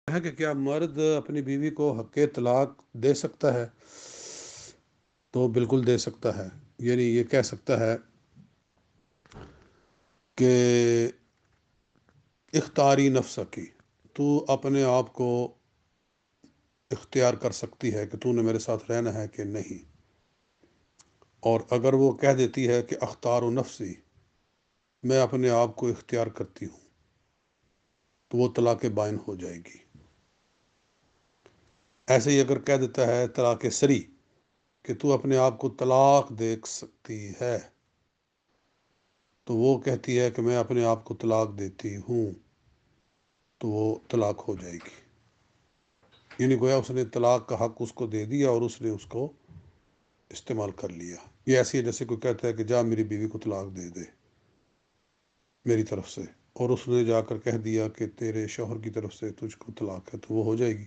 ہے کہ کیا مرد اپنی بیوی کو حق طلاق دے سکتا ہے؟ تو بالکل دے سکتا ہے. یعنی یہ کہہ سکتا ہے کہ اختاری نفس کی، تو اپنے آپ کو اختیار کر سکتی ہے کہ تو نے میرے ساتھ رہنا ہے کہ نہیں. اور اگر وہ کہہ دیتی ہے کہ اختار و نفسی، میں اپنے آپ کو اختیار کرتی ہوں، تو وہ طلاق بائن ہو جائے گی. ایسے ہی اگر کہہ دیتا ہے طلاق سری کہ تو اپنے آپ کو طلاق دے سکتی ہے، تو وہ کہتی ہے کہ میں اپنے آپ کو طلاق دیتی ہوں، تو وہ طلاق ہو جائے گی. یعنی گویا اس نے طلاق کا حق اس کو دے دیا اور اس نے اس کو استعمال کر لیا. یہ ایسی ہے جیسے کوئی کہتا ہے کہ جا میری بیوی کو طلاق دے دے میری طرف سے، اور اس نے جا کر کہہ دیا کہ تیرے شوہر کی طرف سے تجھ کو طلاق ہے، تو وہ ہو جائے گی.